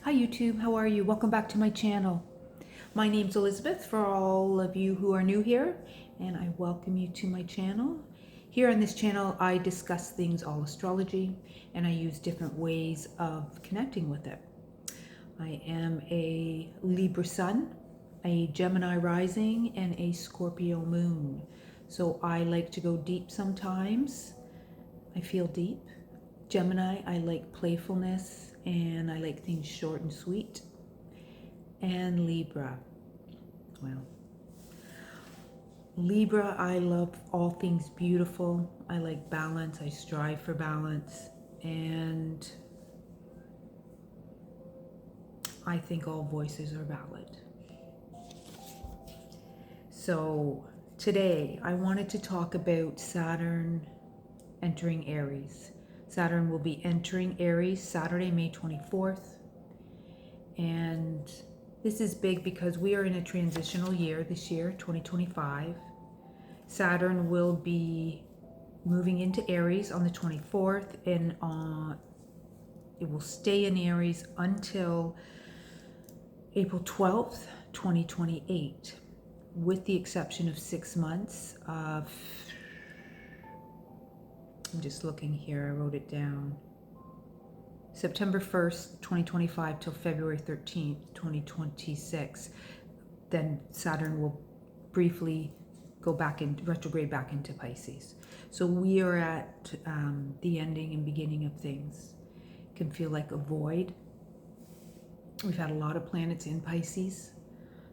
Hi YouTube, how are you? Welcome back to my channel. My name's Elizabeth for all of you who are new here, and I welcome you to my channel. Here on this channel, I discuss things all astrology, and I use different ways of connecting with it. I am a Libra sun, a Gemini rising, and a Scorpio moon. So I like to go deep sometimes. I feel deep. Gemini, I like playfulness and I like things short and sweet. And Libra, well, Libra, I love all things beautiful. I like balance. I strive for balance. And I think all voices are valid. So today I wanted to talk about Saturn entering Aries. Saturn will be entering Aries Saturday, May 24th. And this is big because we are in a transitional year this year, 2025. Saturn will be moving into Aries on the 24th, and it will stay in Aries until April 12th, 2028, with the exception of 6 months of, I'm just looking here, I wrote it down, September 1st, 2025 till February 13th, 2026. Then Saturn will briefly go back in retrograde back into Pisces. So we are at the ending and beginning of things. It can feel like a void. We've had a lot of planets in Pisces.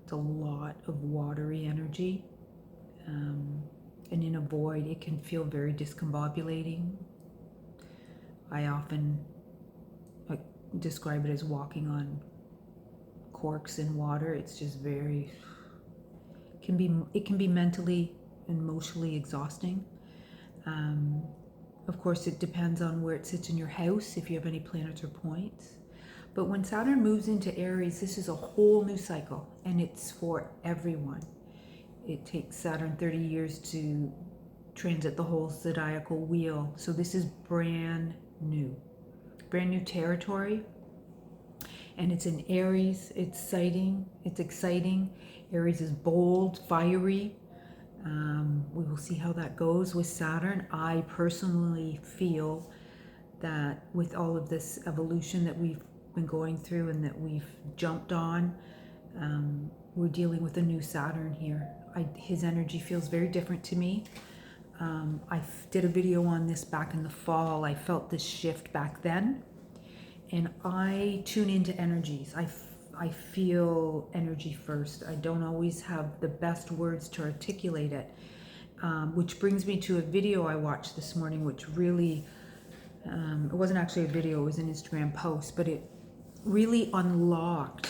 It's a lot of watery energy. And in a void, it can feel very discombobulating. I often describe it as walking on corks in water. It's just very, it can be mentally and emotionally exhausting. Of course, it depends on where it sits in your house, if you have any planets or points. But when Saturn moves into Aries, this is a whole new cycle, and it's for everyone. It takes Saturn 30 years to transit the whole zodiacal wheel. So this is brand new territory. And it's in Aries. It's exciting. Aries is bold, fiery. We will see how that goes with Saturn. I personally feel that with all of this evolution that we've been going through and that we've jumped on, we're dealing with a new Saturn here. His energy feels very different to me. I did a video on this back in the fall. I felt this shift back then. And I tune into energies. I feel energy first. I don't always have the best words to articulate it, which brings me to a video I watched this morning, which really, it wasn't actually a video, it was an Instagram post, but it really unlocked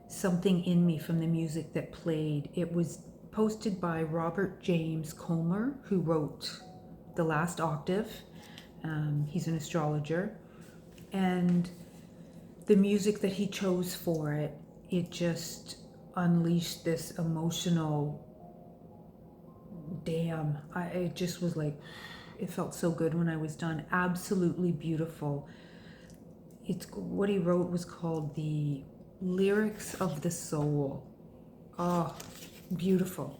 something in me from the music that played. It was posted by Robert James Comer, who wrote The Last Octave. He's an astrologer. And the music that he chose for it, it just unleashed this emotional it just was like, it felt so good when I was done. Absolutely beautiful. It's what he wrote was called The Lyrics of the Soul. Oh, beautiful.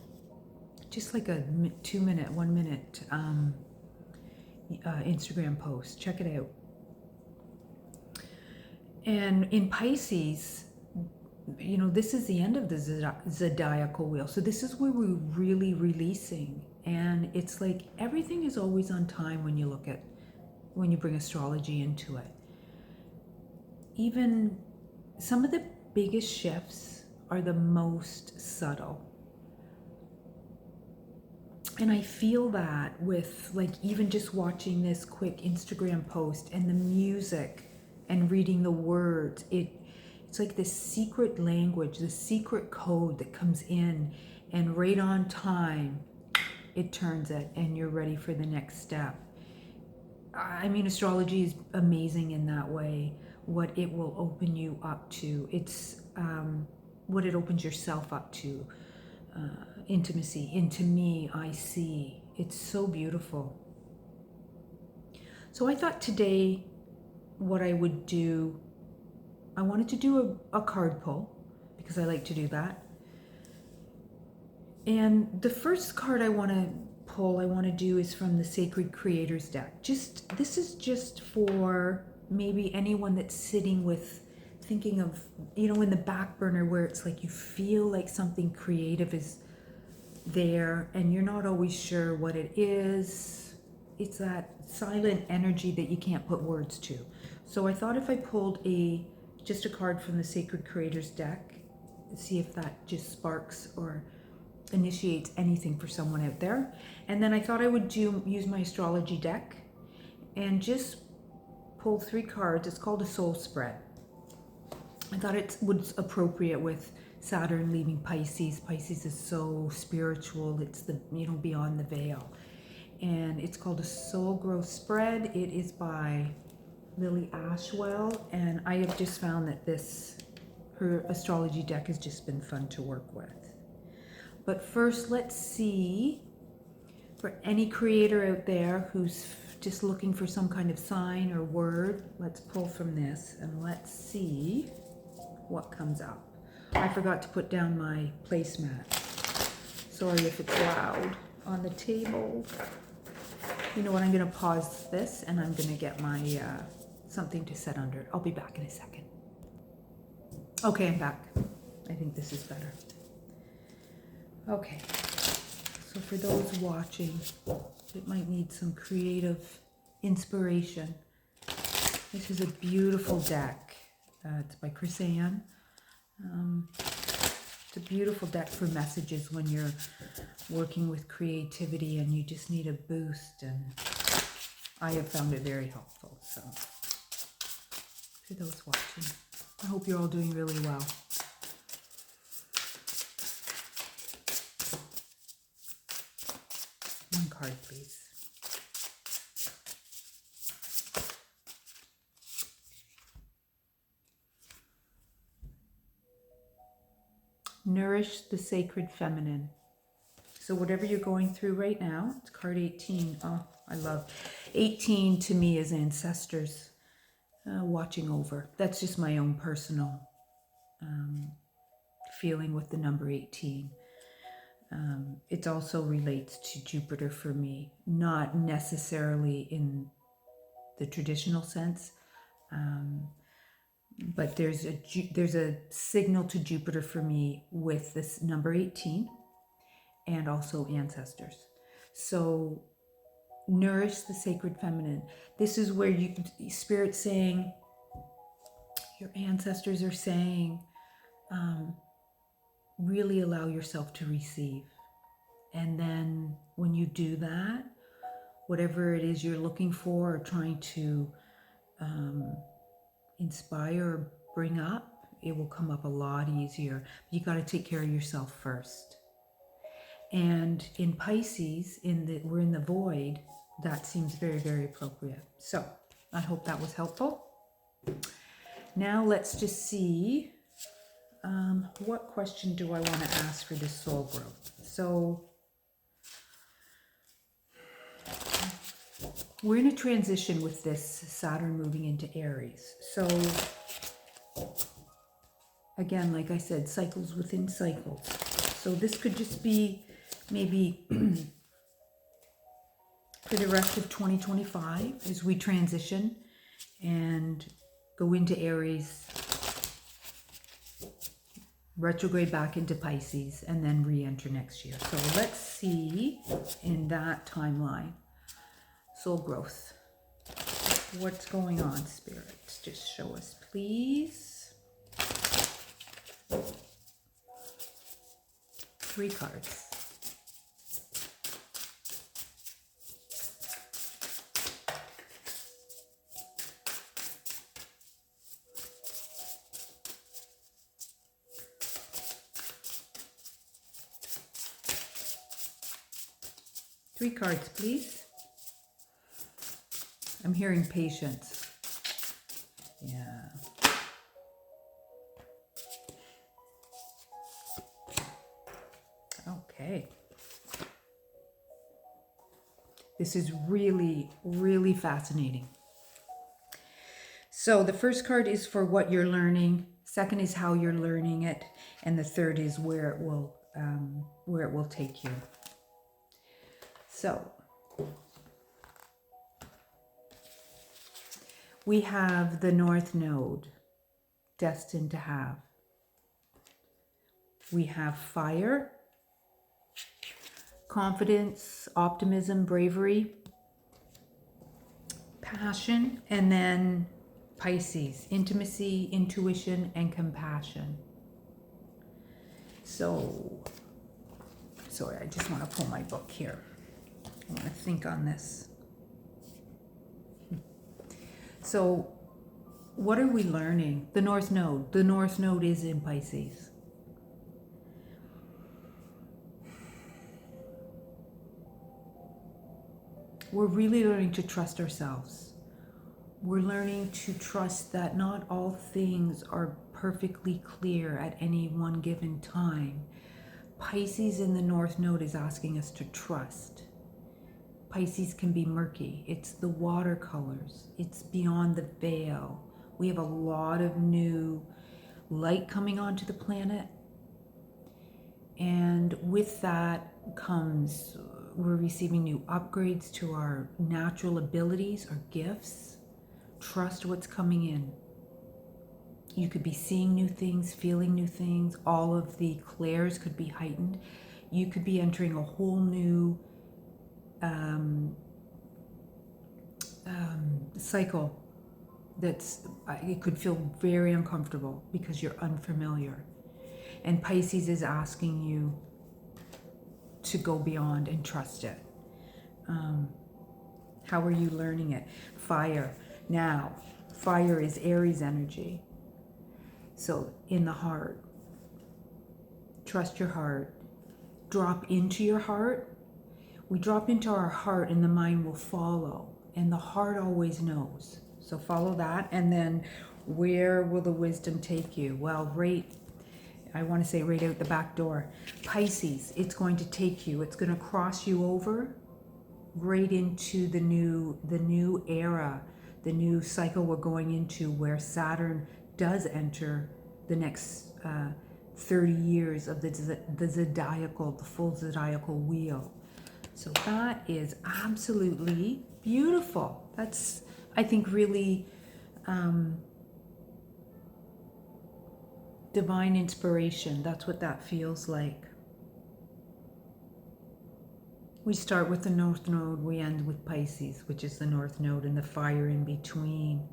Just like a 2-minute, 1-minute Instagram post. Check it out. And in Pisces, you know, this is the end of the zodiacal wheel. So this is where we're really releasing. And it's like everything is always on time when you bring astrology into it. Even some of the biggest shifts are the most subtle. And I feel that with like even just watching this quick Instagram post and the music and reading the words, it's like this secret language, the secret code that comes in, and right on time, it turns it and you're ready for the next step. I mean, astrology is amazing in that way, what it will open you up to. It's what it opens yourself up to. Intimacy, into me, I see. It's so beautiful. So I thought today what I would do I wanted to do a card pull because I like to do that. And the first card I want to do is from the Sacred Creators deck. This is just for maybe anyone that's sitting with thinking of, in the back burner where it's like you feel like something creative is there and you're not always sure what it is. It's that silent energy that you can't put words to. So I thought if I pulled just a card from the Sacred Creators deck, see if that just sparks or initiates anything for someone out there. And then I thought I would use my astrology deck and just pull 3 cards. It's called a soul spread. I thought it was appropriate with Saturn leaving Pisces. Pisces is so spiritual. It's the, beyond the veil. And it's called a Soul Growth Spread. It is by Lily Ashwell. And I have just found that her astrology deck has just been fun to work with. But first, let's see, for any creator out there who's just looking for some kind of sign or word, let's pull from this and let's see what comes up. I forgot to put down my placemat. Sorry if it's loud on the table. You know what, I'm going to pause this and I'm going to get my something to set under it. I'll be back in a second. Okay, I'm back. I think this is better. Okay, so for those watching, it might need some creative inspiration. This is a beautiful deck. It's by Chris Ann. It's a beautiful deck for messages when you're working with creativity and you just need a boost, and I have found it very helpful. So for those watching, I hope you're all doing really well. One card, please. Nourish the sacred feminine. So whatever you're going through right now, it's card 18. Oh, I love 18. To me is ancestors watching over. That's just my own personal feeling with the number 18. It also relates to Jupiter for me, not necessarily in the traditional sense, but there's a signal to Jupiter for me with this number 18 and also ancestors. So nourish the sacred feminine. This is where Spirit's saying, your ancestors are saying, really allow yourself to receive. And then when you do that, whatever it is you're looking for or trying to inspire or bring up, it will come up a lot easier. You got to take care of yourself first. And in Pisces, we're in the void, that seems very, very appropriate. So I hope that was helpful. Now let's just see, what question do I want to ask for this soul growth? So we're in a transition with this Saturn moving into Aries. So again, like I said, cycles within cycles. So this could just be maybe for the rest of 2025 as we transition and go into Aries, retrograde back into Pisces, and then re-enter next year. So let's see in that timeline, soul growth. What's going on, Spirit? Just show us, please. 3 cards. Three cards, please. I'm hearing patience. Yeah. Okay. This is really, really fascinating. So So the first card is for what you're learning. Second is how you're learning it, and the third is where it will take you. So we have the North Node, destined to have. We have fire, confidence, optimism, bravery, passion, and then Pisces, intimacy, intuition, and compassion. So, sorry, I just want to pull my book here. I want to think on this. So, what are we learning? The North Node. The North Node is in Pisces. We're really learning to trust ourselves. We're learning to trust that not all things are perfectly clear at any one given time. Pisces in the North Node is asking us to trust. Pisces can be murky. It's the watercolors. It's beyond the veil. We have a lot of new light coming onto the planet. And with that comes, we're receiving new upgrades to our natural abilities, our gifts. Trust what's coming in. You could be seeing new things, feeling new things. All of the clairs could be heightened. You could be entering a whole new cycle that's, it could feel very uncomfortable because you're unfamiliar. And Pisces is asking you to go beyond and trust it. How are you learning it? Fire. Now, fire is Aries energy. So in the heart, trust your heart. Drop into your heart. We drop into our heart and the mind will follow. And the heart always knows. So follow that. And then where will the wisdom take you? Well, I want to say right out the back door. Pisces, it's going to take you. It's going to cross you over right into the new era, the new cycle we're going into, where Saturn does enter the next 30 years of the zodiacal, the full zodiacal wheel. So that is absolutely beautiful. That's, I think, really divine inspiration. That's what that feels like. We start with the North Node, we end with Pisces, which is the North Node, and the fire in between.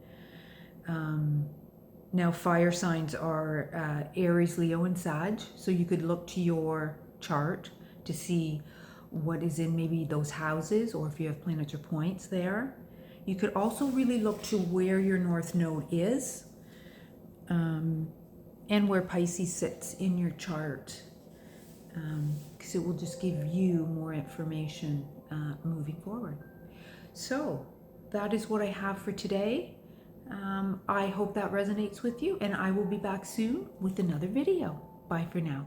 Now, fire signs are Aries, Leo, and Sag. So you could look to your chart to see what is in maybe those houses, or if you have planets or points there. You could also really look to where your North Node is, and where Pisces sits in your chart, because it will just give you more information moving forward. So that is what I have for today. I hope that resonates with you, and I will be back soon with another video. Bye for now.